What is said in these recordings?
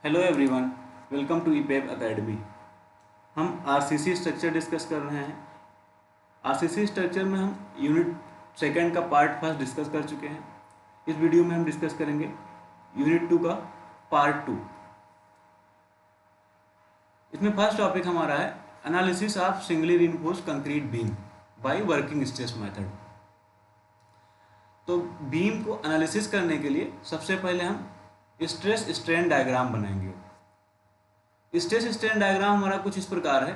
Hello everyone, welcome to ईपेप academy. हम RCC structure discuss कर रहे हैं। आरसीसी स्ट्रक्चर में हम यूनिट सेकंड का पार्ट फर्स्ट डिस्कस कर चुके हैं। इस वीडियो में हम डिस्कस करेंगे यूनिट 2 का पार्ट 2। इसमें फर्स्ट टॉपिक हमारा है analysis of singly reinforced concrete beam by working stress method. तो बीम को एनालिसिस करने के लिए सबसे पहले हम स्ट्रेस स्ट्रेन डायग्राम बनाएंगे। स्ट्रेस स्ट्रेन डायग्राम हमारा कुछ इस प्रकार है।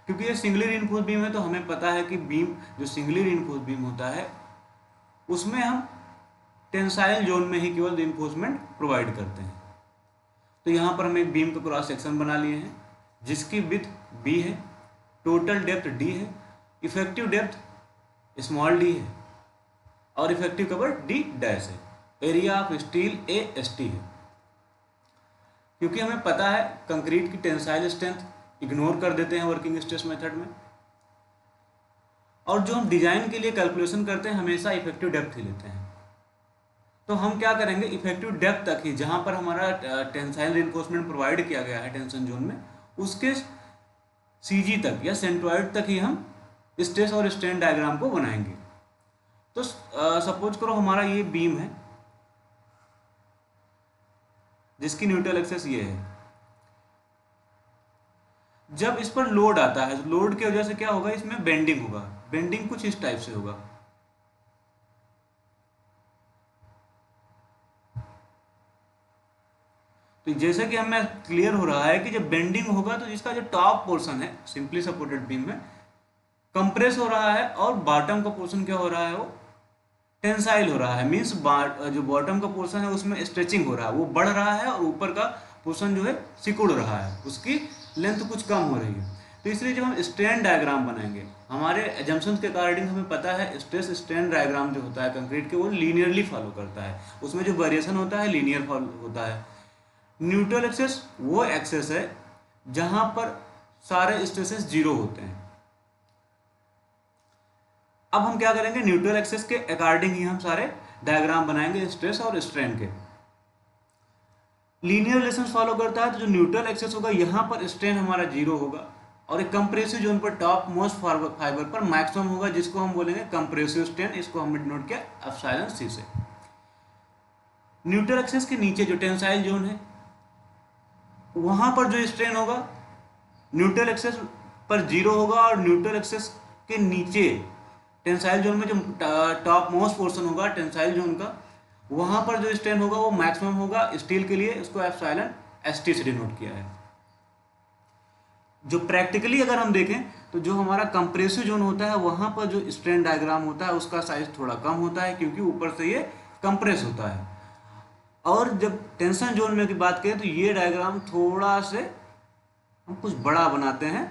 क्योंकि ये सिंगली रिइंफोर्स बीम है तो हमें पता है कि बीम जो सिंगली रिइंफोर्स बीम होता है उसमें हम टेंसाइल जोन में ही केवल रिइंफोर्समेंट प्रोवाइड करते हैं। तो यहाँ पर हम एक बीम का क्रॉस सेक्शन बना लिए हैं जिसकी विड्थ बी है, टोटल डेप्थ डी है, इफेक्टिव डेप्थ स्मॉल डी है और इफेक्टिव कवर डी डैश है। Area of steel A S T है। क्योंकि हमें पता है कंक्रीट की टेंसाइल स्ट्रेंथ इग्नोर कर देते हैं वर्किंग स्ट्रेस मेथड में, और जो हम डिजाइन के लिए कैलकुलेशन करते हैं हमेशा इफेक्टिव डेप्थ ही लेते हैं। तो हम क्या करेंगे, इफेक्टिव डेप्थ तक ही जहां पर हमारा टेंसाइल रिइंफोर्समेंट प्रोवाइड किया गया है टेंशन जोन में, उसके सीजी तक या सेंट्रॉइड तक ही हम स्ट्रेस और स्ट्रेन डायग्राम को बनाएंगे। तो सपोज करो हमारा ये बीम है जिसकी न्यूट्रल एक्सेस ये है। जब इस पर लोड आता है, लोड की वजह से क्या होगा, इसमें बेंडिंग होगा। बेंडिंग कुछ इस टाइप से होगा। तो जैसे कि हमें क्लियर हो रहा है कि जब बेंडिंग होगा तो इसका जो टॉप पोर्शन है सिंपली सपोर्टेड बीम में कंप्रेस हो रहा है और बॉटम का पोर्शन क्या हो रहा है, वो टेंसाइल हो रहा है। मीन्स जो बॉटम का पोर्शन है उसमें स्ट्रेचिंग हो रहा है, वो बढ़ रहा है, और ऊपर का पोर्शन जो है सिकुड़ रहा है, उसकी लेंथ कुछ कम हो रही है। तो इसलिए जब हम स्ट्रेन डायग्राम बनाएंगे, हमारे एजम्पशंस के अकॉर्डिंग हमें पता है स्ट्रेस स्ट्रेन डायग्राम जो होता है कंक्रीट के वो लीनियरली फॉलो करता है। उसमें जो वेरिएशन होता है लीनियर फॉलो होता है। न्यूट्रल एक्सेस वो एक्सेस है जहां पर सारे स्ट्रेसेस जीरो होते हैं। अब हम क्या करेंगे, न्यूट्रल एक्सेस के अकॉर्डिंग ही हम सारे डायग्राम बनाएंगे स्ट्रेस और स्ट्रेन के। लीनियर रिलेशन फॉलो करता है तो जो न्यूट्रल एक्सेस होगा यहाँ पर स्ट्रेन हमारा जीरो होगा, और एक कंप्रेसिव जोन पर टॉप मोस्ट फाइबर पर मैक्सिमम होगा जिसको हम बोलेंगे कंप्रेसिव स्ट्रेन। इसको हमने डिनोट किया एप्सिलॉन सी से। न्यूट्रल एक्सेस के नीचे जो टेंसाइल जोन है वहां पर जो स्ट्रेन होगा न्यूट्रल एक्सेस पर जीरो होगा, और न्यूट्रल एक्सेस के नीचे टेंसाइल जोन में जो टॉप मोस्ट पोर्शन होगा टेंसाइल जोन का, वहां पर जो स्ट्रेन होगा वो मैक्सिमम होगा। स्टील के लिए इसको एप्सिलॉन एस टी से डिनोट किया है। जो प्रैक्टिकली अगर हम देखें तो जो हमारा कंप्रेसिव जोन होता है वहां पर जो स्ट्रेन डायग्राम होता है उसका साइज थोड़ा कम होता है क्योंकि ऊपर से ये कंप्रेस होता है। और जब टेंशन जोन में की बात करें तो ये डायग्राम थोड़ा से हम कुछ बड़ा बनाते हैं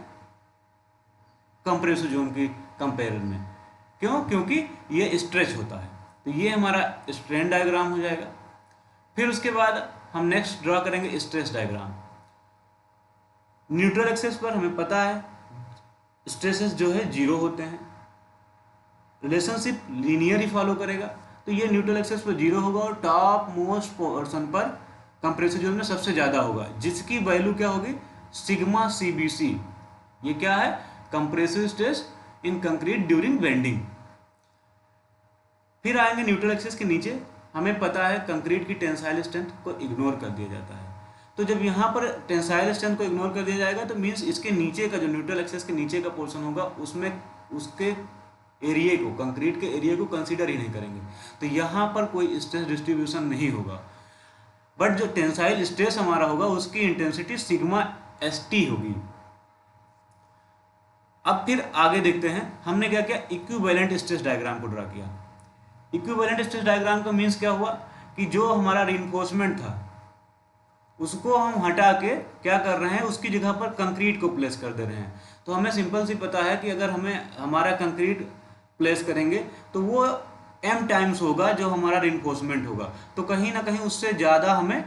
कंप्रेसिव जोन की कंपेरिजन में। क्यों? क्योंकि ये स्ट्रेच होता है। तो ये हमारा स्ट्रेन डायग्राम हो जाएगा। फिर उसके बाद हम नेक्स्ट ड्रॉ करेंगे स्ट्रेस डायग्राम। न्यूट्रल एक्सेस पर हमें पता है स्ट्रेसेस जो है जीरो होते हैं, रिलेशनशिप लीनियर ही फॉलो करेगा। तो ये न्यूट्रल एक्सेस पर जीरो होगा और टॉप मोस्ट पोर्शन पर कंप्रेसिव जोन में सबसे ज़्यादा होगा, जिसकी वैल्यू क्या होगी, सिग्मा CBC। ये क्या है, compressive stress in concrete during bending. फिर आएंगे न्यूट्रल एक्सेस के नीचे। हमें पता है कंक्रीट की टेंसाइल स्ट्रेंथ को इग्नोर कर दिया जाता है। तो जब यहाँ पर टेंसाइल स्ट्रेंथ को इग्नोर कर दिया जाएगा तो मीन्स इसके नीचे का जो न्यूट्रल एक्सेस के नीचे का पोर्शन होगा उसमें उसके एरिया को, कंक्रीट के एरिया को कंसीडर ही नहीं करेंगे। तो यहाँ पर कोई स्ट्रेस डिस्ट्रीब्यूशन नहीं होगा। बट जो टेंसाइल स्ट्रेस हमारा होगा उसकी इंटेंसिटी सिग्मा ST होगी। अब फिर आगे देखते हैं हमने क्या किया, इक्विवेलेंट स्ट्रेस डायग्राम को ड्रा किया। इक्विवेलेंट स्ट्रेस डायग्राम का मीन्स क्या हुआ कि जो हमारा रिइंफोर्समेंट था उसको हम हटा के क्या कर रहे हैं, उसकी जगह पर कंक्रीट को प्लेस कर दे रहे हैं। तो हमें सिंपल सी पता है कि अगर हमें हमारा कंक्रीट प्लेस करेंगे तो वो m टाइम्स होगा जो हमारा रिइंफोर्समेंट होगा। तो कहीं ना कहीं उससे ज़्यादा हमें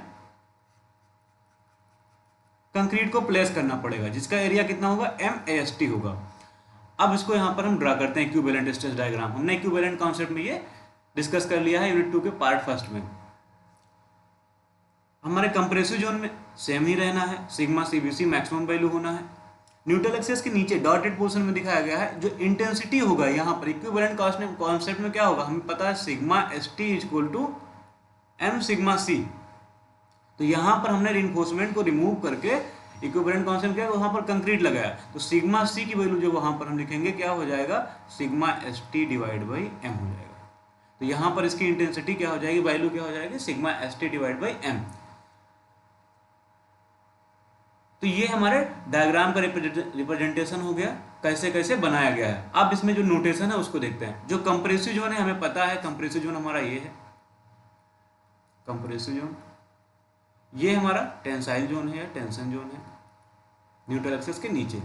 कंक्रीट को प्लेस करना पड़ेगा, जिसका एरिया कितना होगा, MAST होगा। अब इसको यहाँ पर हम ड्रा करते हैं इक्विवेलेंट स्ट्रेस डायग्राम। हमने इक्विवेलेंट कॉन्सेप्ट में ये डिस्कस कर लिया है यूनिट 2 के पार्ट फर्स्ट में। हमारे कंप्रेसिव जोन में सेम ही रहना है, सिग्मा सीबीसी मैक्सिमम वैल्यू होना है। न्यूट्रल एक्सिस के नीचे डॉटेड पोर्शन में दिखाया गया है जो इंटेंसिटी होगा यहाँ पर इक्विवेलेंट कॉन्सेप्ट में क्या होगा, हमें पता है sigma S T equal to M sigma C. तो यहाँ पर हमने रिइंफोर्समेंट को रिमूव करके इक्विवेलेंट कॉन्सेप्ट क्या है वहाँ पर कंक्रीट लगाया, तो सिग्मा सी की वैल्यू जो वहाँ पर हम लिखेंगे क्या हो जाएगा, sigma S T divide by M हो जाएगा। तो यहाँ पर इसकी इंटेंसिटी क्या हो जाएगी, वैल्यू क्या हो जाएगी, sigma S T divide by M. तो ये हमारे डायग्राम का रिप्रेजेंटेशन हो गया, कैसे कैसे बनाया गया है। अब इसमें जो नोटेशन है उसको देखते हैं। जो कंप्रेसिव जोन है हमें पता है, कंप्रेसिव जोन हमारा ये है, कंप्रेसिव जोन ये हमारा टेंसाइल जोन है, टेंशन जोन है न्यूट्रल एक्सिस के नीचे।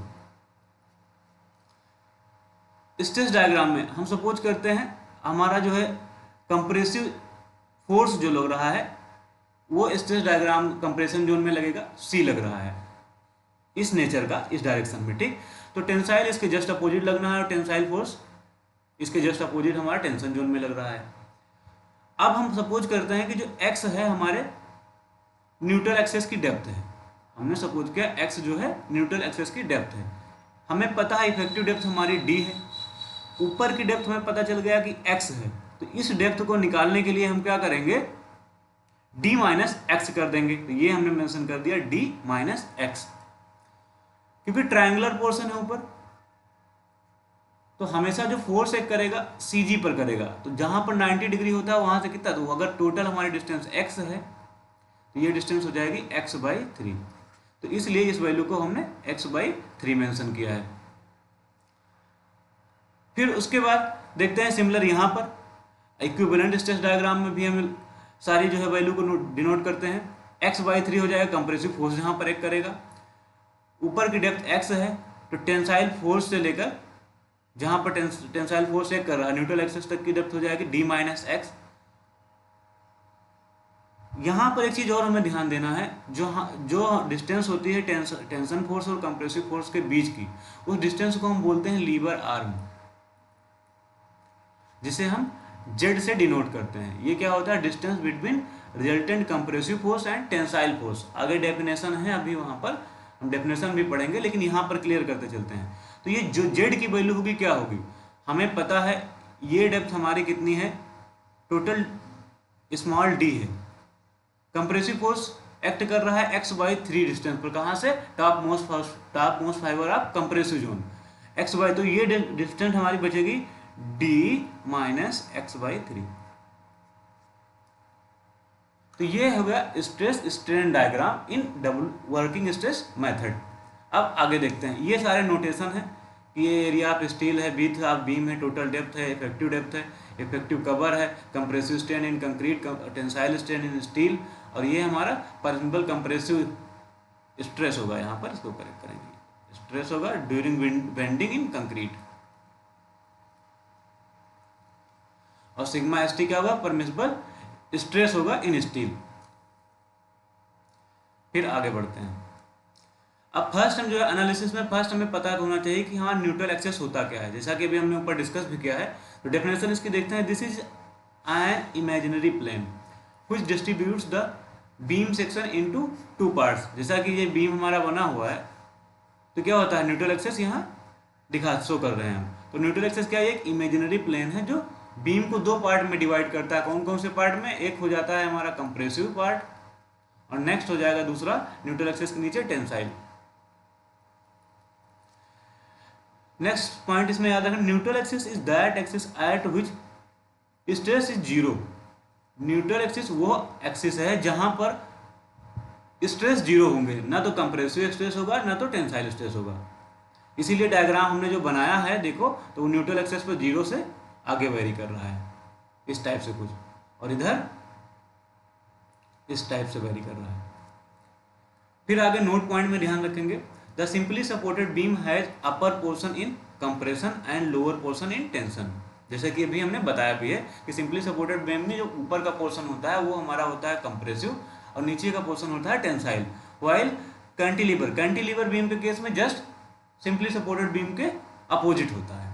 स्ट्रेस डायग्राम में हम सपोज करते हैं हमारा जो है कंप्रेसिव फोर्स जो लग रहा है वो स्ट्रेस डायग्राम कंप्रेशन जोन में लगेगा, सी लग रहा है इस नेचर का, इस डायरेक्शन में, ठीक। तो टेंसाइल इसके जस्ट अपोजिट लगना है और टेंसाइल फोर्स इसके जस्ट अपोजिट हमारा टेंशन जोन में लग रहा है। अब हम सपोज करते हैं कि जो एक्स है हमारे न्यूट्रल एक्सिस की डेप्थ है, हमने सपोज किया एक्स जो है न्यूट्रल एक्सिस की डेप्थ है। हमें पता है इफेक्टिव डेप्थ हमारी डी है, ऊपर की डेप्थ हमें पता चल गया कि एक्स है। तो इस डेप्थ को निकालने के लिए हम क्या करेंगे, डी माइनस एक्स कर देंगे। तो ये हमने मेंशन कर दिया डी माइनस एक्स, क्योंकि ट्रायंगुलर पोर्शन है ऊपर, तो हमेशा जो फोर्स एक करेगा सी जी पर करेगा। तो जहां पर 90 डिग्री होता है वहां से कितना, तो अगर टोटल हमारी डिस्टेंस एक्स है तो ये डिस्टेंस हो जाएगी एक्स बाई 3। तो इसलिए इस वैल्यू को हमने एक्स बाई 3 मेंशन किया है। फिर उसके बाद देखते हैं सिमिलर यहाँ पर इक्विवेलेंट स्ट्रेस डायग्राम में भी हम सारी जो है वैल्यू को डिनोट करते हैं। एक्स बाई 3 हो जाएगा कंप्रेसिव फोर्स जहाँ पर एक करेगा, ऊपर की डेप्थ एक्स है तो टेंसाइल फोर्स से लेकर जहाँ पर टेंसाइल फोर्स एक कर रहा है न्यूट्रल एक्सिस तक की डेप्थ हो जाएगी डी माइनस एक्स। यहाँ पर एक चीज और हमें ध्यान देना है, जो डिस्टेंस होती है टेंशन फोर्स और कंप्रेसिव फोर्स के बीच की, उस डिस्टेंस को हम बोलते हैं लीवर आर्म, जिसे हम जेड से डिनोट करते हैं। ये क्या होता है, distance between resultant compressive force and tensile force. आगे डेफिनेशन है, अभी वहां पर हम डेफिनेशन भी पढ़ेंगे, लेकिन यहाँ पर क्लियर करते चलते हैं। तो ये जो जेड की वैल्यू होगी क्या होगी, हमें पता है ये डेप्थ हमारी कितनी है, टोटल स्मॉल डी है। कंप्रेसिव फोर्स एक्ट कर रहा है एक्स बाई 3 डिस्टेंस पर, कहाँ से, top most fibre of compressive zone x by, तो ये डिस्टेंस हमारी बचेगी डी माइनस एक्स बाई 3। तो ये हो गया stress strain diagram in double working stress method. अब आगे देखते हैं, ये सारे नोटेशन है कि ये एरिया ऑफ स्टील है, विड्थ ऑफ बीम है, टोटल डेप्थ है, इफेक्टिव डेप्थ है, इफेक्टिव कवर है, compressive strain in concrete, tensile strain in steel, और ये हमारा परमिसिबल कंप्रेसिव स्ट्रेस होगा, यहाँ पर इसको करेक्ट करेंगे, स्ट्रेस होगा ड्यूरिंग बेंडिंग इन कंक्रीट, और सिग्मा एस टी क्या होगा, परमिसिबल स्ट्रेस होगा इन स्टील। फिर आगे बढ़ते हैं। अब फर्स्ट हम जो है एनालिसिस में फर्स्ट हमें पता होना चाहिए कि हाँ न्यूट्रल एक्सिस होता क्या है, जैसा कि अभी हमने ऊपर डिस्कस भी किया है। तो डेफिनेशन इसकी देखते हैं, this is an imaginary plane which distributes the beam section into 2 parts. जैसा कि ये बीम हमारा बना हुआ है, तो क्या होता है न्यूट्रल एक्सिस यहाँ शो कर रहे हैं हम। तो न्यूट्रल एक्सिस क्या है, एक इमेजिनरी प्लेन है जो बीम को 2 पार्ट में डिवाइड करता है। कौन कौन से पार्ट में, एक हो जाता है हमारा कंप्रेसिव पार्ट, और नेक्स्ट हो जाएगा दूसरा न्यूट्रल एक्सिस के नीचे टेंसाइल। नेक्स्ट पॉइंट इसमें याद रखना, neutral axis is that axis at which stress is zero. Neutral axis वो एक्सिस है जहां पर स्ट्रेस जीरो होंगे, ना तो कंप्रेसिव स्ट्रेस होगा ना तो टेंसाइल स्ट्रेस होगा। इसीलिए डायग्राम हमने जो बनाया है देखो, तो वो न्यूट्रल एक्सिस पर जीरो से आगे वेरी कर रहा है इस टाइप से कुछ, और इधर इस टाइप से वेरी कर रहा है। फिर आगे नोट पॉइंट में ध्यान रखेंगे, the simply supported beam has upper portion in compression and lower portion in tension. जैसे कि अभी हमने बताया भी है कि सिंपली सपोर्टेड बीम में जो ऊपर का पोर्शन होता है वो हमारा होता है कंप्रेसिव, और नीचे का पोर्शन होता है टेंसाइल। वाइल कैंटिलीवर बीम के केस में जस्ट सिंपली सपोर्टेड बीम के अपोजिट होता है।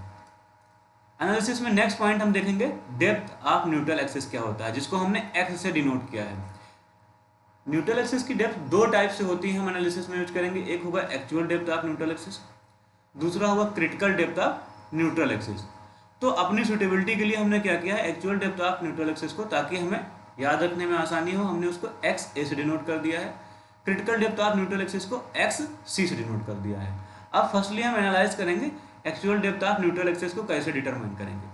एनालिसिस में नेक्स्ट पॉइंट हम देखेंगे, डेप्थ ऑफ न्यूट्रल एक्सिस क्या होता है, जिसको हमने एक्स से डिनोट किया है। न्यूट्रल एक्सिस की डेप्थ दो टाइप से होती है, हम एनालिसिस में यूज करेंगे। एक होगा actual depth of neutral axis, दूसरा होगा critical depth of neutral axis. तो अपनी सुटेबिलिटी के लिए हमने क्या किया है, actual depth of neutral axis को, ताकि हमें याद रखने में आसानी हो, हमने उसको एक्स ए से डिनोट कर दिया है। Critical depth of neutral axis को एक्स सी से डिनोट कर दिया है। अब फर्स्टली हम एनालाइज करेंगे actual depth of neutral axis को कैसे डिटरमाइन करेंगे।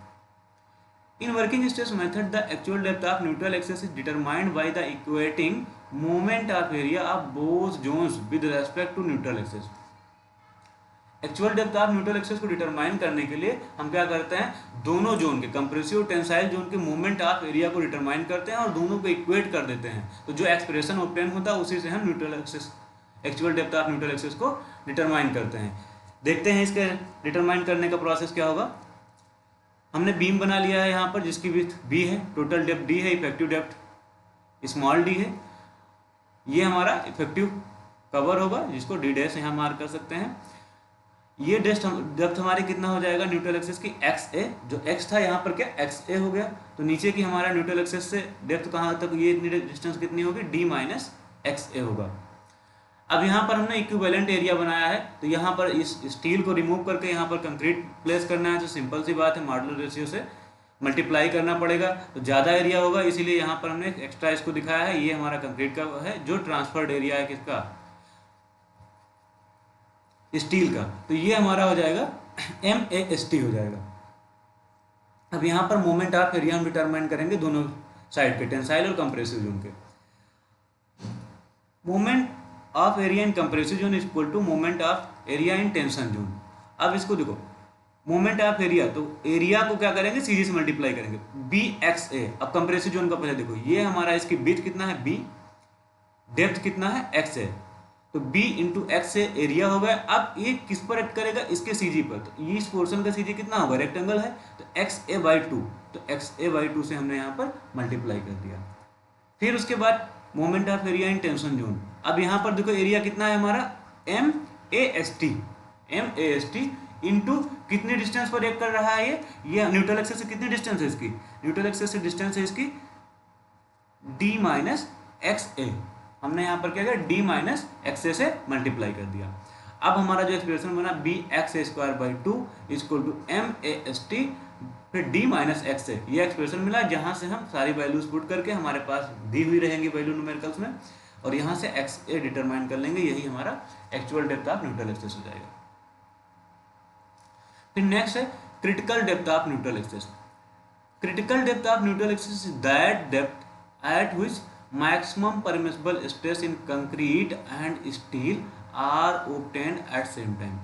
In working stress method, the actual depth of neutral axis is determined by the equating moment of area of both zones with respect to neutral axis. Actual depth of neutral axis को determine करने के लिए हम क्या करते हैं, दोनों zone के कंप्रेसिव और टेंसाइल जोन के मोमेंट ऑफ एरिया को डिटरमाइन करते हैं और दोनों को इक्वेट कर देते हैं। तो जो एक्सप्रेशन ऑब्टेन होता है उसी से हम neutral axis, actual depth of neutral axis को डिटरमाइन करते हैं। देखते हैं इसके डिटरमाइन करने का प्रोसेस क्या होगा। हमने बीम बना लिया है यहाँ पर, जिसकी विड्थ बी है, टोटल डेप्थ डी है, इफेक्टिव डेप्थ स्मॉल डी है। ये हमारा इफेक्टिव कवर होगा, जिसको डी डैश यहाँ मार्क कर सकते हैं। ये डेप्थ हमारी कितना हो जाएगा न्यूट्रल एक्सिस की, एक्स ए, जो एक्स था यहाँ पर क्या एक्स ए हो गया। तो नीचे की हमारा न्यूट्रल एक्सिस से डेप्थ कहाँ तक, ये इतनी डिस्टेंस कितनी होगी, डी माइनस एक्स ए होगा। अब यहाँ पर हमने इक्विवेलेंट एरिया बनाया है, तो यहाँ पर इस स्टील को रिमूव करके यहाँ पर कंक्रीट प्लेस करना है। तो सिंपल सी बात है, मॉडुलर रेशियो से मल्टीप्लाई करना पड़ेगा, तो ज़्यादा एरिया होगा, इसीलिए यहाँ पर हमने एक्स्ट्रा इसको दिखाया है। ये हमारा कंक्रीट का है, जो ट्रांसफर्ड एरिया है किसका, स्टील का। तो ये हमारा हो जाएगा MAST हो जाएगा। अब यहाँ पर मोमेंट ऑफ एरिया हम डिटरमाइन करेंगे दोनों साइड के, टेंसाइल और कंप्रेसिव जोन के। Moment of area in compressive zone is equal to moment of area in tension zone. अब इसको देखो, मोमेंट ऑफ एरिया, तो एरिया को क्या करेंगे, सीधी से मल्टीप्लाई करेंगे, BXA। अब कंप्रेसिव जोन का पहले देखो, ये हमारा इसकी विड्थ कितना है B, डेप्थ कितना है XA, तो B इंटू XA एरिया हो गया। अब ये किस पर एक्ट करेगा, इसके CG पर। तो इस पोर्शन का CG कितना होगा, रेक्टेंगल है, तो XA/2, तो XA/2 से हमने यहाँ पर मल्टीप्लाई कर दिया। फिर उसके बाद moment of area in tension zone. अब यहाँ पर देखो एरिया कितना है हमारा, MAST इंटू कितनी डिस्टेंस पर एक्ट कर रहा है ये न्यूट्रल एक्सिस से कितनी डिस्टेंस है इसकी, न्यूट्रल एक्सिस से डिस्टेंस है इसकी D माइनस XA। हमने यहाँ पर क्या किया, D माइनस XA से मल्टीप्लाई कर दिया। अब हमारा जो एक्सप्रेशन बना BXA²/2 इक्वल टू MAST फिर D माइनस XA, ये एक्सप्रेशन मिला, जहाँ से हम सारी वैल्यूज पुट करके हमारे पास दी हुई रहेंगी वैल्यू न्यूमेरिकल्स में, और यहाँ से XA डिटरमाइन कर लेंगे। यही हमारा actual depth of neutral axis हो जाएगा। फिर नेक्स्ट है critical depth of neutral axis. Critical depth of neutral axis is that depth at which maximum permissible stress in concrete and steel are obtained at same time।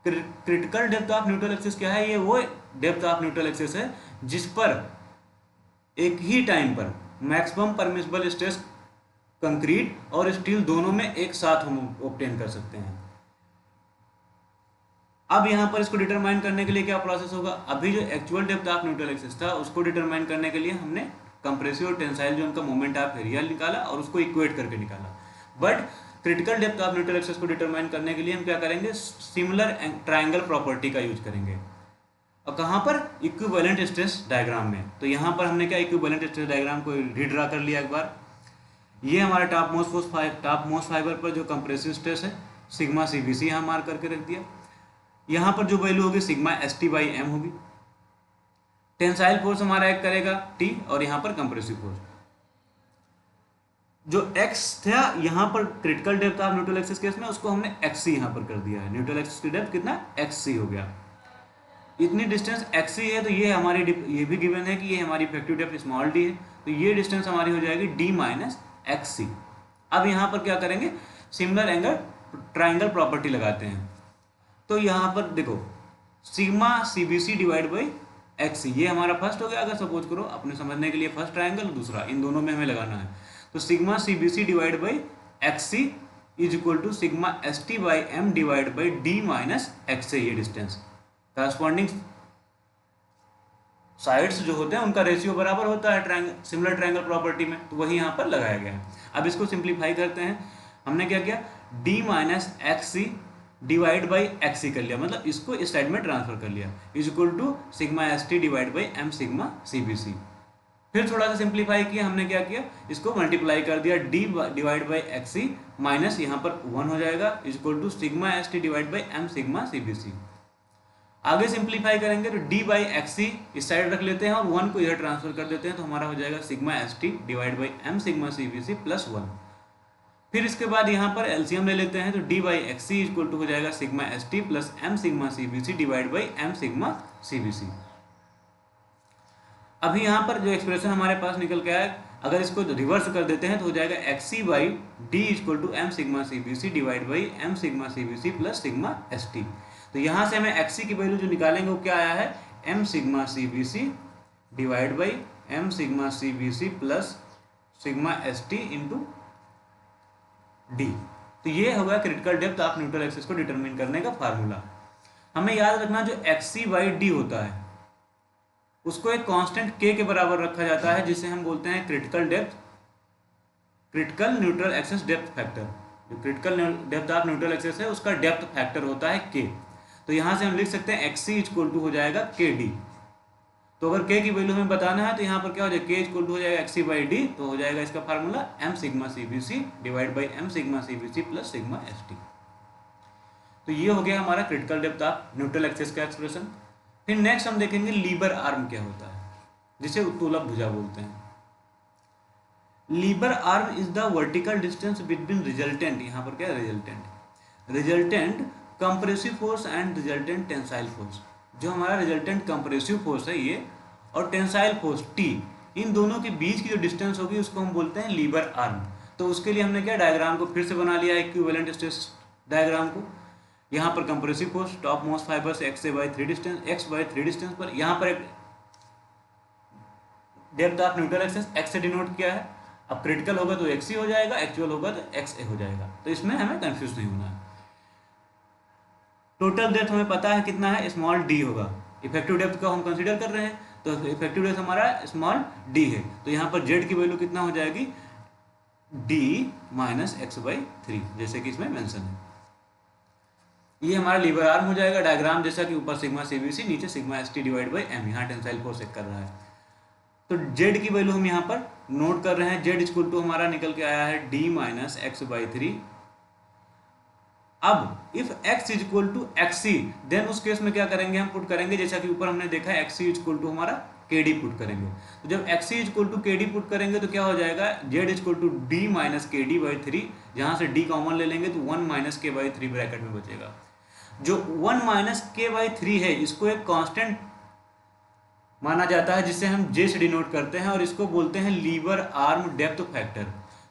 Critical depth of neutral axis क्या है, ये वो depth of neutral axis है जिस पर एक ही time पर maximum permissible stress concrete और स्टील दोनों में एक साथ हम ऑब्टेन कर सकते हैं। अब यहाँ पर इसको डिटरमाइन करने के लिए क्या प्रोसेस होगा, अभी जो actual depth of neutral axis था उसको डिटरमाइन करने के लिए हमने कंप्रेसिव और टेंसाइल जोन का मोमेंट ऑफ एरिया निकाला और उसको इक्वेट करके निकाला। But critical depth of neutral axis को डिटरमाइन करने के लिए हम क्या करेंगे, सिमिलर ट्रायंगल प्रॉपर्टी का यूज करेंगे। और कहाँ पर, इक्विवेलेंट स्ट्रेस डायग्राम में। तो यहाँ पर हमने क्या इक्विवेलेंट स्ट्रेस डायग्राम को रीड्रा कर लिया एक बार। ये हमारा टॉप मोस्ट फाइबर पर जो कंप्रेसिव स्ट्रेस है सिग्मा CBC यहाँ मार्क करके रख दिया। यहाँ पर जो वैल्यू होगी सिग्मा ST/M होगी। टेंसाइल फोर्स हमारा एक्ट करेगा T, और यहाँ पर कंप्रेसिव फोर्स जो X था यहाँ पर critical depth of neutral axis case में, उसको हमने XC यहाँ पर कर दिया है। न्यूट्रल एक्सिस की डेप्थ कितना, XC हो गया। इतनी डिस्टेंस XC है, तो ये हमारी ये भी गिवन है कि ये हमारी इफेक्टिव डेप्थ स्मॉल d है, तो ये डिस्टेंस हमारी हो जाएगी D माइनस XC। अब यहाँ पर क्या करेंगे, सिमिलर एंगल ट्राइंगल प्रॉपर्टी लगाते हैं। तो यहाँ पर देखो sigma CBC divide by XC, ये हमारा फर्स्ट हो गया। अगर सपोज करो अपने समझने के लिए फर्स्ट ट्राइंगल, दूसरा, इन दोनों में हमें लगाना है। तो sigma CBC divide by XC is equal to sigma ST/M divide by D minus XA। ये डिस्टेंस करस्पॉन्डिंग साइड्स जो होते हैं उनका रेशियो बराबर होता है सिमिलर ट्रायंगल प्रॉपर्टी में, तो वही यहाँ पर लगाया गया है। अब इसको सिंप्लीफाई करते हैं। हमने क्या किया, D minus XC divide by XC कर लिया, मतलब इसको इस साइड में ट्रांसफर कर लिया, is equal to sigma ST divide by M sigma CBC। फिर थोड़ा सा सिंप्लीफाई किया हमने, क्या किया, इसको मल्टीप्लाई कर दिया, D divide by X C minus यहाँ पर 1 हो जाएगा equal to sigma S T divide by M sigma C B C. आगे सिंप्लीफाई करेंगे तो डी बाई एक्स सी इस साइड रख लेते हैं और 1 को इधर ट्रांसफर कर देते हैं, तो हमारा हो जाएगा sigma S T divide by M sigma C B C plus 1। फिर इसके बाद यहाँ पर एलसीएम ले लेते हैं, तो D by X C equal to हो जाएगा sigma S T plus M sigma C B C divide by M sigma C B C. अभी यहाँ पर जो एक्सप्रेशन हमारे पास निकल के आया, अगर इसको रिवर्स कर देते हैं तो हो जाएगा X C by D equal to M sigma C B C divide by M sigma C B C plus sigma S T. तो यहाँ से हमें एक्स सी की वैल्यू जो निकालेंगे वो क्या आया है, M sigma C B C divide by M sigma C B C plus sigma S T into D. तो ये होगा critical depth of neutral axis को डिटरमिन करने का फार्मूला। हमें याद रखना जो एक्स सी बाई डी होता है उसको एक कांस्टेंट के बराबर रखा जाता है, जिसे हम बोलते हैं critical neutral axis depth factor. जो critical depth of neutral axis है उसका डेप्थ फैक्टर होता है के। तो यहाँ से हम लिख सकते हैं एक्स सी इक्वल टू हो जाएगा के डी। तो अगर के की वैल्यू हमें बताना है तो यहाँ पर क्या हो जाएगा, के इक्वल टू हो जाएगा एक्स सी बाई डी, तो हो जाएगा इसका formula M sigma C B C divide by M sigma C B C plus sigma S T. तो ये हो गया हमारा critical depth of neutral axis का एक्सप्रेशन। फिर नेक्स्ट हम देखेंगे लीबर आर्म क्या होता है, जिसे उत्तोलक भुजा बोलते हैं। लीबर arm is the vertical distance between resultant, यहाँ पर क्या है resultant compressive force and resultant tensile force. जो हमारा रिजल्टेंट कंप्रेसिव फोर्स है ये और टेंसाइल फोर्स टी, इन दोनों के बीच की जो डिस्टेंस होगी उसको हम बोलते हैं लीबर आर्म। तो उसके लिए हमने क्या डायग्राम को फिर से बना लिया, इक्विवेलेंट स्ट्रेस डायग्राम को। यहाँ पर compressive force top most fibre से एक्स बाई 3 डिस्टेंस पर, यहाँ पर एक depth of neutral axis x से डिनोट किया है। अब क्रिटिकल होगा तो एक्स ही हो जाएगा, एक्चुअल होगा तो एक्स ए हो जाएगा। तो इसमें हमें कंफ्यूज नहीं होना है। टोटल डेप्थ हमें पता है कितना है, स्मॉल डी होगा। इफेक्टिव डेप्थ का हम कंसीडर कर रहे हैं तो इफेक्टिव डेप्थ हमारा स्मॉल डी है। तो यहाँ पर जेड की वैल्यू कितना हो जाएगी, डी माइनस एक्स बाई 3, जैसे कि इसमें मेंशन है। ये हमारा लीवर आर्म हो जाएगा। डायग्राम जैसा कि ऊपर सिग्मा सी बी सी, नीचे sigma S T divide by M, यहाँ टेंसाइल फोर्स चेक कर रहा है। तो जेड की वैल्यू हम यहाँ पर नोट कर रहे हैं, जेड इक्वल टू हमारा निकल के आया है डी माइनस एक्स बाई 3। अब if x is equal to X C, then उस केस में क्या करेंगे, हम पुट करेंगे जैसा कि ऊपर हमने देखा X C is equal to हमारा के डी पुट करेंगे। तो जब X C is equal to K D put करेंगे तो क्या हो जाएगा, Z is equal to D minus K D by 3, जहाँ से डी कॉमन ले लेंगे तो 1 माइनस के बाई 3 ब्रैकेट में बचेगा। जो 1 माइनस के बाई 3 है इसको एक कांस्टेंट माना जाता है, जिसे हम जे से डिनोट करते हैं और इसको बोलते हैं लीवर आर्म डेप्थ फैक्टर।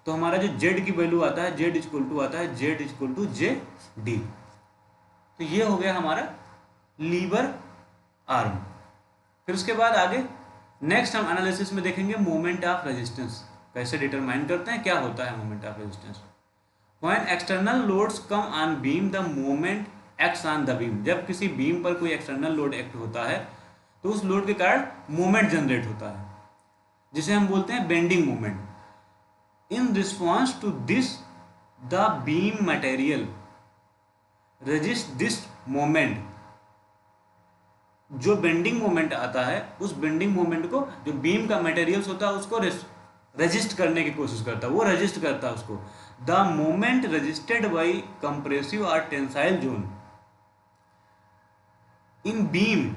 तो हमारा जो जेड की वैल्यू आता है, जेड इक्वल टू आता है Z equal to J D. तो ये हो गया हमारा लीवर आर्म। फिर उसके बाद आगे नेक्स्ट हम एनालिसिस में देखेंगे मोमेंट ऑफ रेजिस्टेंस कैसे डिटरमाइन करते हैं, क्या होता है moment of resistance. When external loads come on beam the moment acts on the beam. जब किसी बीम पर कोई एक्सटर्नल लोड एक्ट होता है तो उस लोड के कारण मोमेंट जनरेट होता है, जिसे हम बोलते हैं bending moment. In response to this the beam material resist this moment. जो बेंडिंग मोमेंट आता है उस बेंडिंग मोमेंट को जो बीम का मटेरियल्स होता है उसको रेजिस्ट करने की कोशिश करता है, वो रेजिस्ट करता है उसको। The moment resisted by compressive और tensile zone in beam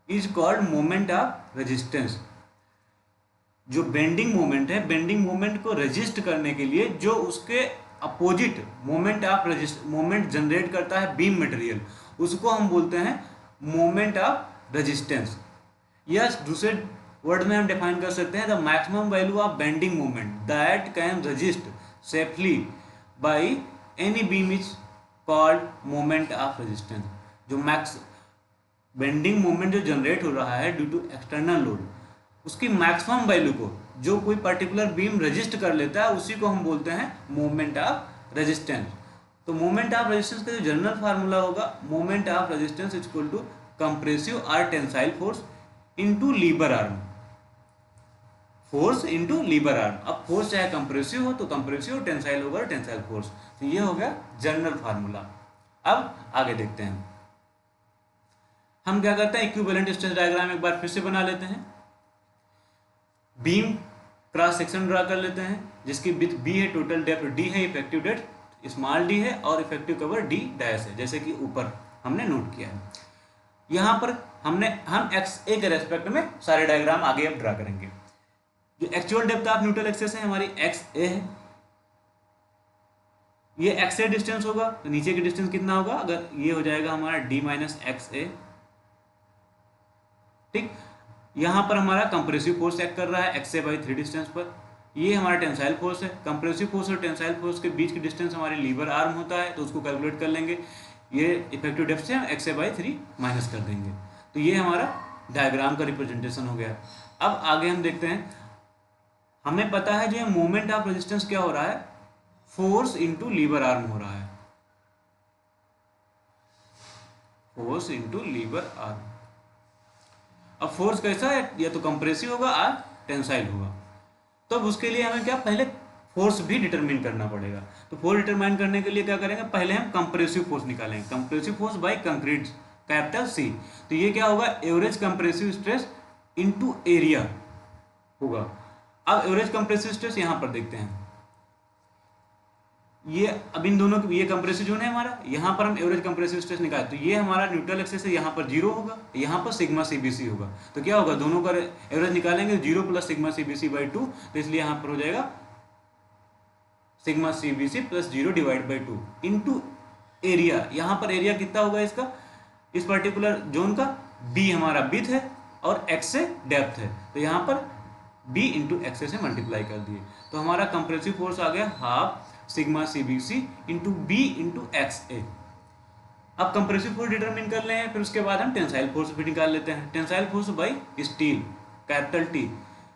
is called moment of resistance. जो बेंडिंग मोमेंट है, बेंडिंग मोमेंट को रेजिस्ट करने के लिए जो उसके अपोजिट मोमेंट जनरेट करता है बीम मटेरियल, उसको हम बोलते हैं मोमेंट ऑफ रेजिस्टेंस। यस, दूसरे वर्ड में हम डिफाइन कर सकते हैं the maximum value of bending moment that can resist safely by any beam is called moment of resistance. जो बेंडिंग मोमेंट जो जनरेट हो रहा है ड्यू टू एक्सटर्नल लोड, उसकी मैक्सिमम वैल्यू को जो कोई पर्टिकुलर बीम रेजिस्ट कर लेता है उसी को हम बोलते हैं मोमेंट ऑफ रेजिस्टेंस। तो मोमेंट ऑफ रेजिस्टेंस का जो जनरल फार्मूला होगा, moment of resistance is equal to compressive और tensile force into lever arm, force into lever arm. अब फोर्स चाहे कंप्रेसिव हो तो कंप्रेसिव, टेंसाइल होगा टेंसाइल फोर्स। तो ये हो गया जनरल फार्मूला। अब आगे देखते हैं हम क्या करते हैं, इक्विवेलेंट स्ट्रेस डायग्राम एक बार फिर से बना लेते हैं। बीम क्रॉस सेक्शन ड्रा कर लेते हैं जिसकी विथ बी है, टोटल डेप्थ डी है, इफेक्टिव डेप्थ स्मॉल डी है और इफेक्टिव कवर डी डैश है, जैसे कि ऊपर हमने नोट किया है। यहाँ पर हम एक्स ए के रेस्पेक्ट में सारे डायग्राम आगे अब ड्रा करेंगे। जो actual depth of neutral axis है हमारी एक्स ए है, ये एक्स ए डिस्टेंस होगा तो नीचे की डिस्टेंस कितना होगा, अगर ये हो जाएगा हमारा डी माइनस एक्स ए। ठीक, यहाँ पर हमारा कंप्रेसिव फोर्स एक्ट कर रहा है एक्स ए बाई 3 डिस्टेंस पर। ये हमारा टेंसाइल फोर्स है। कंप्रेसिव फोर्स और टेंसाइल फोर्स के बीच की डिस्टेंस हमारी लीवर आर्म होता है, तो उसको कैलकुलेट कर लेंगे। ये इफेक्टिव डेप्थ से हम एक्स ए बाई 3 माइनस कर देंगे। तो ये हमारा डायग्राम का रिप्रेजेंटेशन हो गया। अब आगे हम देखते हैं, हमें पता है जो ये मोमेंट ऑफ रेजिस्टेंस क्या हो रहा है, फोर्स इंटू लीवर आर्म हो रहा है, फोर्स इंटू लीवर आर्म। अब फोर्स कैसा है, या तो कंप्रेसिव होगा या टेंसाइल होगा। तो अब उसके लिए हमें क्या, पहले फोर्स भी डिटरमिन करना पड़ेगा। तो फोर्स डिटरमाइन करने के लिए क्या करेंगे, पहले हम कंप्रेसिव फोर्स निकालेंगे। Compressive force by concrete, capital C. तो ये क्या होगा, average compressive stress into area होगा। अब एवरेज कंप्रेसिव स्ट्रेस यहां पर देखते हैं, ये अब इन दोनों की, ये कंप्रेसिव जोन है हमारा, यहाँ पर हम एवरेज कंप्रेसिव स्ट्रेस निकालें तो ये हमारा न्यूट्रल एक्सिस है, यहाँ पर 0 होगा, यहाँ पर सिग्मा सीबीसी होगा। तो क्या होगा, दोनों का एवरेज निकालेंगे 0 प्लस सिग्मा सीबीसी बाई 2, तो इसलिए यहाँ पर हो जाएगा sigma CBC plus 0 divide by 2 into area. यहाँ पर एरिया कितना होगा इसका, इस पर्टिकुलर जोन का, बी हमारा विड्थ है और एक्स से डेप्थ है, तो यहाँ पर बी इंटू एक्स से मल्टीप्लाई कर दिए। तो हमारा कंप्रेसिव फोर्स आ गया half sigma CBC into B into X A. अब कंप्रेसिव फोर्स डिटरमिन कर ले हैं, फिर उसके बाद हम टेंसाइल फोर्स भी निकाल लेते हैं। Tensile force by steel, capital T.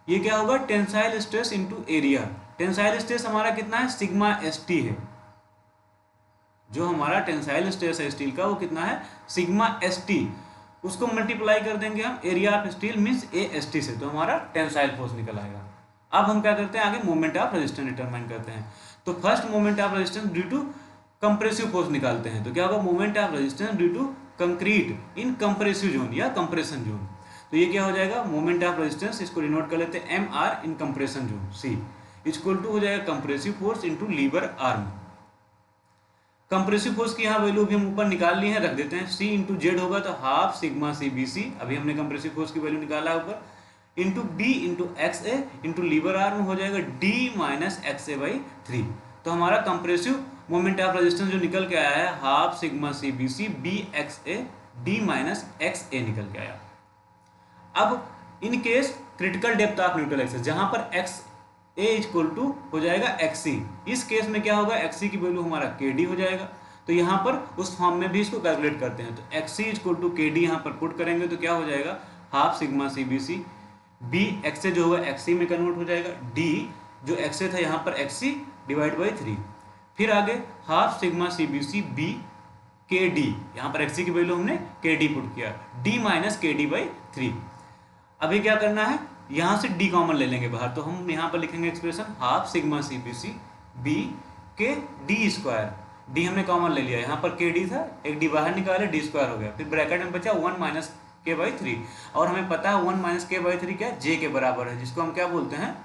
ये क्या होगा, tensile stress into area. Tensile stress हमारा कितना है, सिग्मा एस टी है। जो हमारा टेंसाइल स्ट्रेस है स्टील का वो कितना है, सिग्मा एस टी। उसको मल्टीप्लाई कर देंगे हम area of steel means A S T से, तो हमारा टेंसाइल फोर्स निकल आएगा। अब हम क्या करते हैं, आगे मोमेंट ऑफ रेजिस्टेंस डिटरमाइन करते हैं। तो first moment of resistance due to compressive force निकालते हैं। तो क्या होगा, moment of resistance due to concrete in compressive zone या कंप्रेशन जोन। तो ये क्या हो जाएगा, मोमेंट ऑफ रेजिस्टेंस, इसको डिनोट कर लेते हैं M R in compression zone C, equal to हो जाएगा compressive force into lever arm. Compressive force की यहाँ वैल्यू भी हम ऊपर निकाल ली है, रख देते हैं। सी इंटू जेड होगा तो half sigma C B C, अभी हमने कंप्रेसिव फोर्स की वैल्यू निकाला है ऊपर, into B into X A into lever arm हो जाएगा D minus X A by 3। तो हमारा कंप्रेसिव मोमेंट ऑफ रेजिस्टेंस जो निकल के आया है half sigma C B C B X A D minus X A निकल के आया। अब in case critical depth of neutral axis, जहां पर एक्स ए इक्वल टू हो जाएगा एक्स सी, इस केस में क्या होगा, एक्स सी की वैल्यू हमारा के डी हो जाएगा। तो यहाँ पर उस फॉर्म में भी इसको कैलकुलेट करते हैं। तो X C equal to K D यहाँ पर पुट करेंगे तो क्या हो जाएगा, half sigma C B C, B X A जो होगा एक्स सी में कन्वर्ट हो जाएगा, डी जो एक्स ए था यहाँ पर एक्स सी डिवाइड बाई 3। फिर आगे half sigma C B C B K D, यहाँ पर एक्स सी की वैल्यू हमने के डी पुट किया, D minus K D by 3। अभी क्या करना है, यहाँ से डी कॉमन ले लेंगे बाहर, तो हम यहाँ पर लिखेंगे expression half sigma C B C B K D square. D हमने कॉमन ले लिया, यहाँ पर के डी था, एक डी बाहर निकाले, डी स्क्वायर हो गया। फिर ब्रैकेट में बचा 1 माइनस के बाई 3, और हमें पता है 1 माइनस के बाई 3 क्या, जे के बराबर है, जिसको हम क्या बोलते हैं,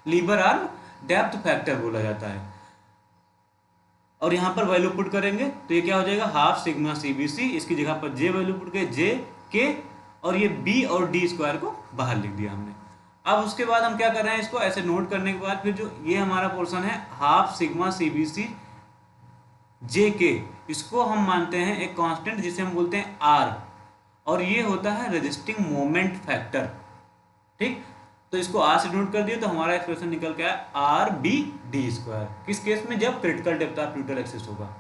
लीवर आर्म डेप्थ फैक्टर बोला जाता है। और यहाँ पर वैल्यू पुट करेंगे तो ये क्या हो जाएगा, half sigma C B C, इसकी जगह पर जे वैल्यू पुट के जे के, और ये बी और डी स्क्वायर को बाहर लिख दिया हमने। अब उसके बाद हम क्या कर रहे हैं, इसको ऐसे नोट करने के बाद फिर जो ये हमारा पोर्शन है half sigma C B C J K, इसको हम मानते हैं एक कांस्टेंट जिसे हम बोलते हैं आर, और ये होता है रेजिस्टिंग मोमेंट फैक्टर। ठीक, तो इसको आर से नोट कर दिए तो हमारा एक्सप्रेशन निकल के आया आर बी डी स्क्वायर। किस केस में, जब critical depth of neutral axis होगा।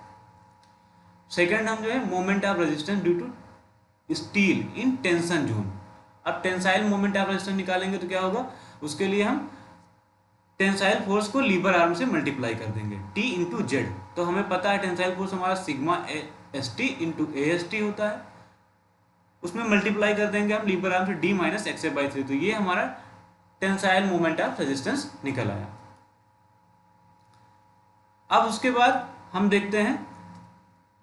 सेकंड हम जो है moment of resistance due to steel in tension zone. अब टेंसाइल मोमेंट ऑफ रेजिस्टेंस निकालेंगे तो क्या होगा, उसके लिए हम टेंसाइल फोर्स को लीवर आर्म से मल्टीप्लाई कर देंगे, टी इंटू जेड। तो हमें पता है टेंसाइल फोर्स हमारा sigma S T into A S T होता है, उसमें मल्टीप्लाई कर देंगे हम लीवर आर्म से D minus X A by 3। तो ये हमारा टेंसाइल मोमेंट ऑफ रेजिस्टेंस निकल आया। अब उसके बाद हम देखते हैं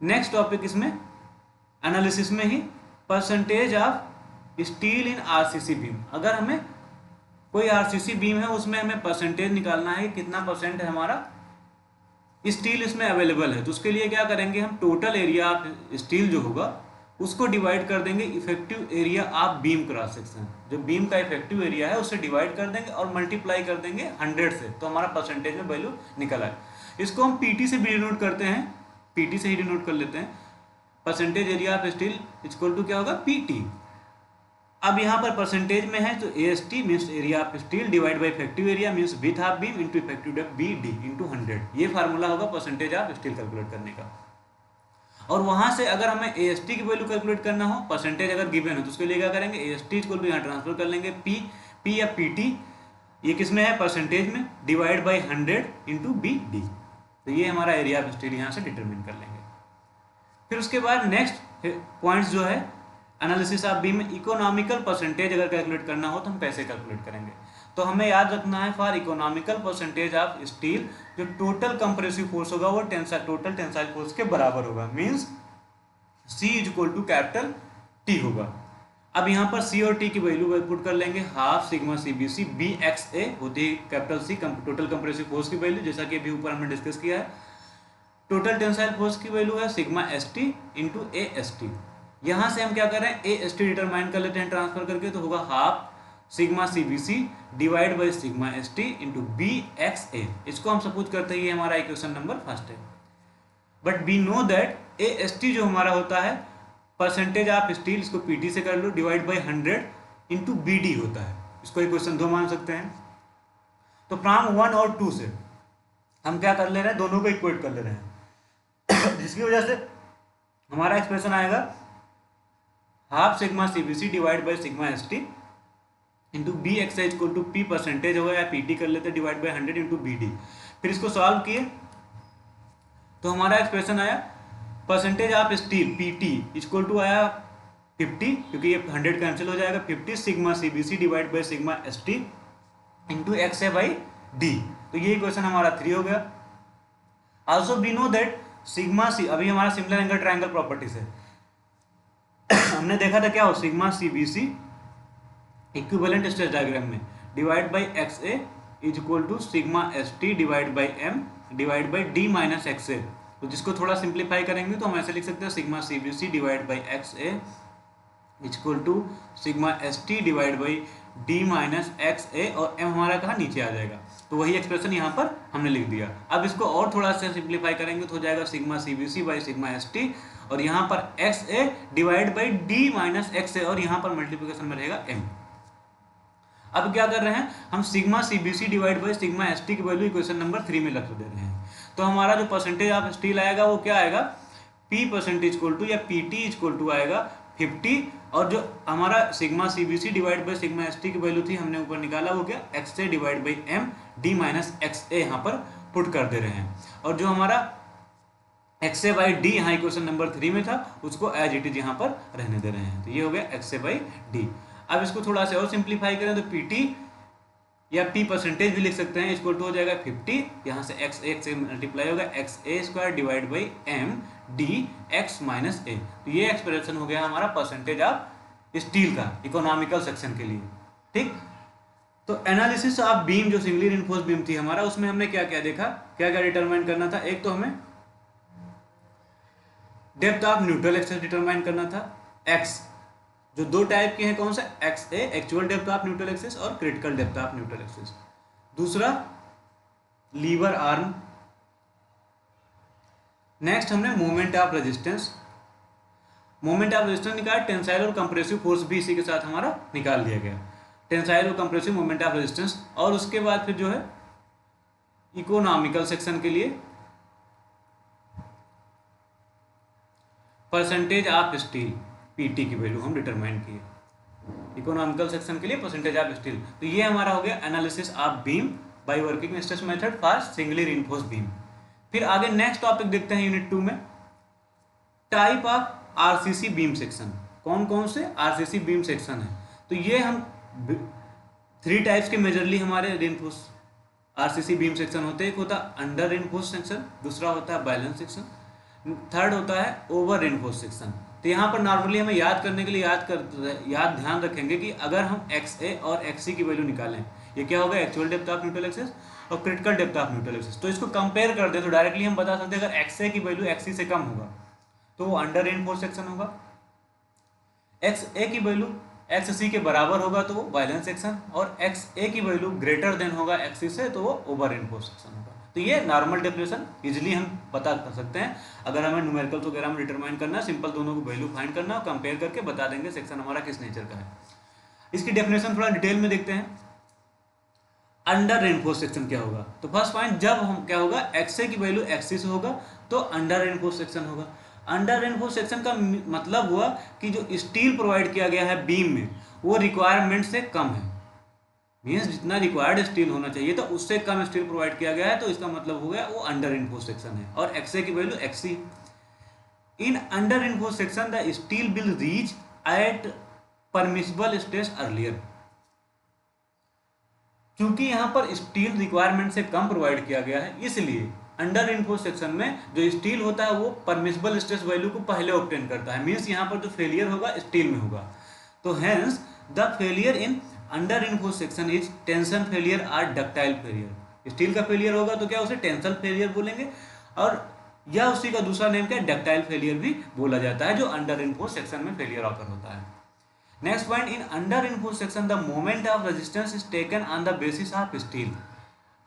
नेक्स्ट टॉपिक इसमें एनालिसिस में ही, percentage of steel in RCC beam. अगर हमें कोई आरसीसी बीम है उसमें हमें परसेंटेज निकालना है, कितना परसेंट है हमारा स्टील इसमें अवेलेबल है। तो उसके लिए क्या करेंगे हम, टोटल एरिया ऑफ स्टील जो होगा उसको डिवाइड कर देंगे effective area of beam cross section. जो बीम का इफेक्टिव एरिया है उससे डिवाइड कर देंगे और मल्टीप्लाई कर देंगे 100 से, तो हमारा परसेंटेज में वैल्यू निकल आए। इसको हम पीटी से भी डिनोट करते हैं, पीटी से ही डिनोट कर लेते हैं। Percentage area of steel equal to क्या होगा, पीटी। अब यहाँ पर परसेंटेज में है तो AST means area of steel divide by effective area means width of beam into effective depth BD into 100। ये फार्मूला होगा परसेंटेज ऑफ स्टील कैलकुलेट करने का। और वहाँ से अगर हमें AST की वैल्यू कैलकुलेट करना हो, परसेंटेज अगर गिवन है तो उसके लिए क्या करेंगे, AST इक्वल टू यहाँ ट्रांसफर कर लेंगे P या PT, ये किस में है, परसेंटेज में, डिवाइड बाई 100 इंटू BD। तो ये हमारा एरिया ऑफ स्टील यहाँ से डिटरमिन कर लेंगे। फिर उसके बाद नेक्स्ट पॉइंट्स जो है एनालिसिस ऑफ बीम में, इकोनॉमिकल परसेंटेज अगर कैलकुलेट करना हो तो हम कैसे कैलकुलेट करेंगे। तो हमें याद रखना है for economical percentage of steel जो टोटल कंप्रेसिव फोर्स होगा वो टोटल टेंसाइल फोर्स के बराबर होगा, means C is equal to capital T होगा। अब यहाँ पर C और T की वैल्यू पुट कर लेंगे, हाफ सिग्मा CBC BXA होती है capital C total compressive force की वैल्यू, जैसा कि अभी ऊपर हमने डिस्कस किया है। टोटल टेंसाइल फोर्स की वैल्यू है सिग्मा ST इंटू AST। यहाँ से हम क्या कर रहे हैं, AST डिटरमाइन कर लेते हैं ट्रांसफर करके, तो होगा half sigma CBC divide by sigma ST into BXA। इसको हम सपोज करते हैं ये हमारा इक्वेशन नंबर फर्स्ट है। But we know that AST जो हमारा होता है परसेंटेज ऑफ स्टील, इसको PT से कर लो, डिवाइड बाई 100 इंटू BD होता है। इसको इक्वेशन 2 मान सकते हैं। तो फ्रॉम 1 और 2 से हम क्या कर ले रहे हैं, दोनों को इक्वेट कर ले रहे हैं जिसकी वजह से हमारा एक्सप्रेशन आएगा half sigma CBC divide by sigma ST into BXA equal to P percentage होगा या PT कर लेते हैं डिवाइड बाई 100 इंटू BD। फिर इसको सॉल्व किए तो हमारा एक्सप्रेशन आया percentage of steel PT equal to आया 50, क्योंकि ये 100 कैंसिल हो जाएगा, 50 sigma CBC divide by sigma ST into XA by D। तो ये इक्वेशन हमारा 3 हो गया। Also we know that sigma C, अभी हमारा सिमिलर एंगल ट्रायंगल प्रॉपर्टीज है, हमने देखा था क्या हो, sigma CBC equivalent stress diagram में divide by XA is equal to sigma ST divide by M divide by D minus XA। तो जिसको थोड़ा सिंप्लीफाई करेंगे तो हम ऐसे लिख सकते हैं sigma CBC divide by XA is equal to sigma ST divide by D minus XA, और M हमारा कहाँ नीचे आ जाएगा। तो वही एक्सप्रेशन यहाँ पर हमने लिख दिया। अब इसको और थोड़ा सा सिंप्लीफाई करेंगे तो हो जाएगा sigma CBC by sigma ST, और यहाँ पर XA divide by D minus XA, और यहाँ पर मल्टीप्लिकेशन में रहेगा M। अब क्या कर रहे हैं हम, sigma CBC divide by sigma ST की वैल्यू इक्वेशन नंबर 3 में रख दे रहे हैं। तो हमारा जो परसेंटेज ऑफ स्टील आएगा वो क्या आएगा, P परसेंटेज इक्वल टू या PT इक्वल टू आएगा 50, और जो हमारा sigma CBC divide by sigma ST की वैल्यू थी हमने ऊपर निकाला वो क्या, XA divide by M D minus XA यहाँ पर पुट कर दे रहे हैं। और जो हमारा XA बाई D यहाँ इक्वेशन नंबर 3 में था उसको एज इट इज यहाँ पर रहने दे रहे हैं। तो ये हो गया XA बाई D। अब इसको थोड़ा सा और सिंप्लीफाई करें तो PT या P परसेंटेज भी लिख सकते हैं, इक्वल टू हो जाएगा 50, यहाँ से XA से मल्टीप्लाई होगा XA square divide by M D X minus A। तो ये एक्सप्रेशन हो गया हमारा परसेंटेज ऑफ स्टील का इकोनॉमिकल सेक्शन के लिए। ठीक, तो एनालिसिस ऑफ बीम जो सिंगली रिइंफोर्स्ड बीम थी हमारा, उसमें हमने क्या क्या देखा, क्या क्या डिटरमाइन करना था। एक तो हमें depth of neutral access determine करना था, X जो दो टाइप के हैं, कौन सा, XA actual depth of neutral axis और critical depth of neutral axis. दूसरा लीवर आर्म। नेक्स्ट हमने moment of resistance, moment of resistance निकाला, टेंसाइल और कंप्रेसिव फोर्स भी इसी के साथ हमारा निकाल दिया गया, टेंसाइल और कंप्रेसिव मोमेंट ऑफ रेजिस्टेंस। और उसके बाद फिर जो है इकोनॉमिकल सेक्शन के लिए परसेंटेज ऑफ स्टील PT की वैल्यू हम डिटरमाइन किए, इकोनॉमिकल सेक्शन के लिए परसेंटेज ऑफ स्टील। तो ये हमारा हो गया analysis of beam by working stress method for singly reinforced beam. फिर आगे नेक्स्ट टॉपिक देखते हैं यूनिट 2 में, type of RCC beam section. कौन कौन से RCC बीम सेक्शन है, तो ये हम 3 टाइप्स के मेजरली हमारे रिइंफोर्स RCC बीम सेक्शन होते हैं। एक होता है अंडर रिइंफोर्स्ड सेक्शन, दूसरा होता है बैलेंस सेक्शन, थर्ड होता है ओवर रिइंफोर्स्ड सेक्शन। तो यहाँ पर नॉर्मली हमें याद करने के लिए ध्यान रखेंगे कि अगर हम XA और XC की वैल्यू निकालें, ये क्या होगा, actual depth of neutral axis और critical depth of neutral axis. तो इसको कंपेयर कर दे तो डायरेक्टली हम बता सकते हैं अगर एक्स ए की वैल्यू एक्स सी से कम होगा तो वो अंडर रेनफोर्स सेक्शन होगा, एक्स ए की वैल्यू एक्स सी के बराबर होगा तो वो बैलेंस सेक्शन, और एक्स ए की वैल्यू ग्रेटर देन होगा एक्स सी से तो वो ओवर रेनफोर्स सेक्शन होगा। तो ये नॉर्मल डेफिनेशन इजीली हम पता कर सकते हैं। अगर हमें न्यूमेरिकल्स वगैरह में डिटरमाइन करना है, सिंपल दोनों को वैल्यू फाइंड करना और कंपेयर करके बता देंगे सेक्शन हमारा किस नेचर का है। इसकी डेफिनेशन थोड़ा डिटेल में देखते हैं। अंडर रेनफोर्स सेक्शन क्या होगा, तो फर्स्ट पॉइंट जब हम क्या होगा एक्स ए की वैल्यू एक्स सी से होगा तो अंडर रेनफोर्स सेक्शन होगा। अंडर रेनफोर्स सेक्शन का मतलब हुआ कि जो स्टील प्रोवाइड किया गया है बीम में वो रिक्वायरमेंट से कम है, मीन्स जितना रिक्वायर्ड स्टील होना चाहिए तो उससे कम स्टील प्रोवाइड किया गया है, तो इसका मतलब हो गया वो अंडर रेनफोर्स सेक्शन है। और एक्स ए की value X C. In under reinforce section the steel will reach at permissible stress earlier. क्योंकि यहाँ पर स्टील रिक्वायरमेंट से कम प्रोवाइड किया गया है इसलिए अंडर रेनफोर्स सेक्शन में जो स्टील होता है वो परमिसिबल स्ट्रेस वैल्यू को पहले ऑब्टेन करता है, मीन्स यहाँ पर जो फेलियर होगा स्टील में होगा। तो hence the failure in under reinforce section is tension failure और डक्टाइल फेलियर। स्टील का फेलियर होगा तो क्या उसे टेंशन फेलियर बोलेंगे, और या उसी का दूसरा नेम क्या डक्टाइल फेलियर भी बोला जाता है, जो अंडर रेनफोर्स सेक्शन में फेलियर ऑकर होता है। Next point, in under reinforce section the moment of resistance is taken on the basis of steel.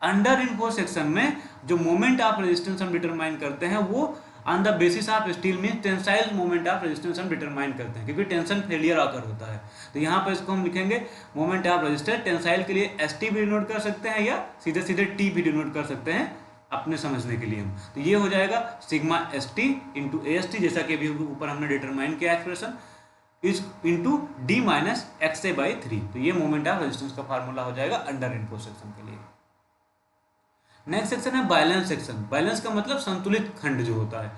Under reinforce section में जो मोमेंट ऑफ रेजिस्टेंस हम डिटरमाइन करते हैं वो on the basis of steel mean tensile moment of resistance हम determine करते हैं, क्योंकि टेंशन फेलियर आकर होता है। तो यहाँ पर इसको हम लिखेंगे मोमेंट ऑफ रेजिस्टेंस। टेंसाइल के लिए एस टी भी डिनोट कर सकते हैं या सीधे सीधे टी भी डिनोट कर सकते हैं अपने समझने के लिए हम। तो ये हो जाएगा sigma S T into A S T, जैसा कि अभी ऊपर हमने डिटरमाइन किया expression, is into D minus X A by 3। तो ये मोमेंट ऑफ रेजिस्टेंस का फार्मूला हो जाएगा अंडर रेनफोर्स सेक्शन के लिए। नेक्स्ट सेक्शन है बैलेंस सेक्शन। बैलेंस का मतलब संतुलित खंड जो होता है।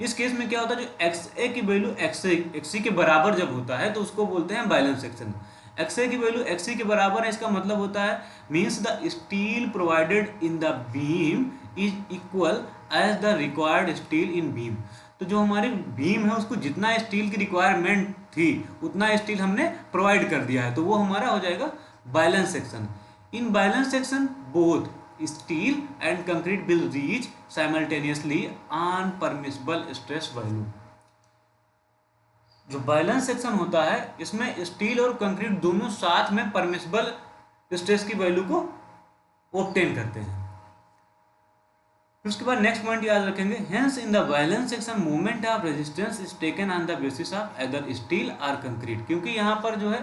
इस केस में क्या होता है, जो एक्स ए की वैल्यू एक्स सी के बराबर जब होता है तो उसको बोलते हैं बैलेंस सेक्शन। एक्स ए की वैल्यू एक्स सी के बराबर है, इसका मतलब होता है means the steel provided in the beam is equal as the required steel in beam. तो जो हमारी बीम है उसको जितना स्टील की रिक्वायरमेंट थी उतना स्टील हमने प्रोवाइड कर दिया है, तो वो हमारा हो जाएगा balance section. In balance section both steel and concrete will reach simultaneously on permissible stress value। जो बैलेंस सेक्शन होता है इसमें स्टील और कंक्रीट दोनों साथ में परमिसिबल स्ट्रेस की वैल्यू को ऑब्टेन करते हैं। उसके बाद नेक्स्ट पॉइंट याद रखेंगे, hence in the balance section moment of resistance is taken on the basis of either steel और कंक्रीट। क्योंकि यहाँ पर जो है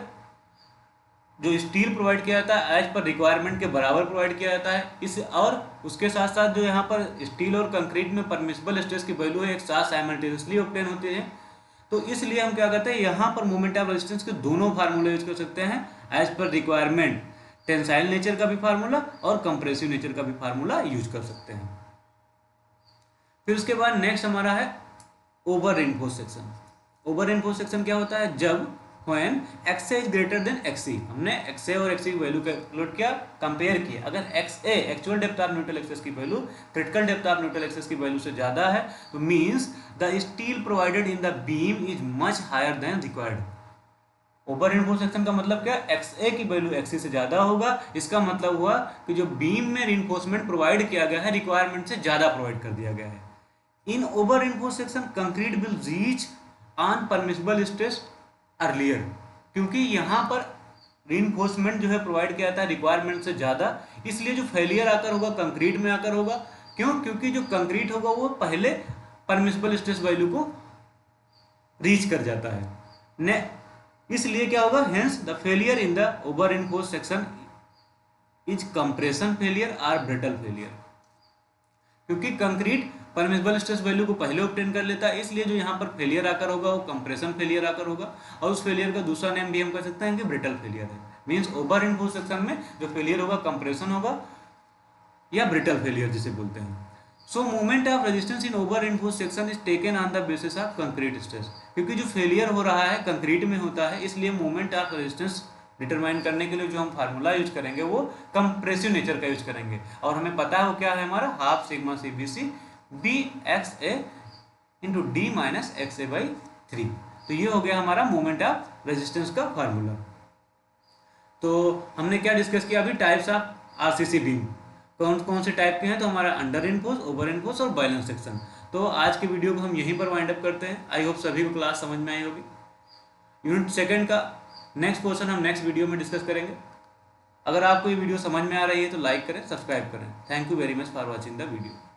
जो स्टील प्रोवाइड किया जाता है एज पर रिक्वायरमेंट के बराबर प्रोवाइड किया जाता है, इस और उसके साथ साथ जो यहाँ पर स्टील और कंक्रीट में परमिसिबल स्ट्रेस की वैल्यू है एक साथ साइमल्टेनियसली ऑब्टेन होते हैं। तो इसलिए हम क्या करते हैं, यहाँ पर मोमेंट ऑफ रेजिस्टेंस के दोनों फार्मूले यूज कर सकते हैं, as per requirement tensile nature का भी फार्मूला और कंप्रेसिव नेचर का भी फार्मूला यूज कर सकते हैं। फिर उसके बाद नेक्स्ट हमारा है over reinforced section. Over reinforced section क्या होता है, जब when XA is greater than XC, हमने XA और XC की वैल्यू कैलकुलेट किया, कंपेयर किया। अगर XA actual depth of neutral axis की value critical depth of neutral axis की वैल्यू से ज्यादा है तो means the steel provided in the beam is much higher than required. Over reinforced section का मतलब क्या, XA की वैल्यू XC से ज्यादा होगा। इसका मतलब हुआ कि जो बीम में रिइंफोर्समेंट प्रोवाइड किया गया है रिक्वायरमेंट से ज्यादा प्रोवाइड कर दिया गया है। इन over reinforced section concrete will reach on permissible stress earlier, क्योंकि यहाँ पर रीइंफोर्समेंट जो है प्रोवाइड किया जाता है रिक्वायरमेंट से ज़्यादा, इसलिए जो फेलियर आकर होगा कंक्रीट में आकर होगा। क्यों, क्योंकि जो कंक्रीट होगा वो पहले परमिसिबल स्ट्रेस वैल्यू को रीच कर जाता है। इसलिए क्या होगा, hence the failure in the over reinforced section is compression failure और ब्रिटल फेलियर। क्योंकि कंक्रीट परमिसिबल स्ट्रेस वैल्यू को पहले ऑब्टेन कर लेता है, इसलिए जो यहाँ पर फेलियर आकर होगा वो कंप्रेशन फेलियर आकर होगा। और उस फेलियर का दूसरा नेम भी हम कह सकते हैं कि ब्रिटल फेलियर है। मींस ओवर रेनफोर्स्ड सेक्शन में जो फेलियर होगा कंप्रेशन होगा या ब्रिटल फेलियर जिसे बोलते हैं। सो moment of resistance in over reinforced section is taken on the basis of concrete stress. क्योंकि जो फेलियर हो रहा है कंक्रीट में होता है, इसलिए मोमेंट ऑफ रेजिस्टेंस डिटरमाइन करने के लिए जो हम फार्मूला यूज करेंगे वो कंप्रेसिव नेचर का यूज करेंगे। और हमें पता है वो क्या है, हमारा half sigma CBC B X A into D minus X A by 3। तो ये हो गया हमारा मोमेंट ऑफ रेजिस्टेंस का फार्मूला। तो हमने क्या डिस्कस किया अभी, टाइप्स ऑफ आरसीसी बीम, कौन कौन से टाइप के हैं, तो हमारा अंडर इनफोर्स, ओवर इनफोर्स और बैलेंस सेक्शन। तो आज के वीडियो को हम यहीं पर वाइंड अप करते हैं। आई होप सभी को क्लास समझ में आई होगी। यूनिट सेकंड का नेक्स्ट पोर्शन हम नेक्स्ट वीडियो में डिस्कस करेंगे। अगर आपको ये वीडियो समझ में आ रही है तो लाइक करें, सब्सक्राइब करें। Thank you very much for watching the video.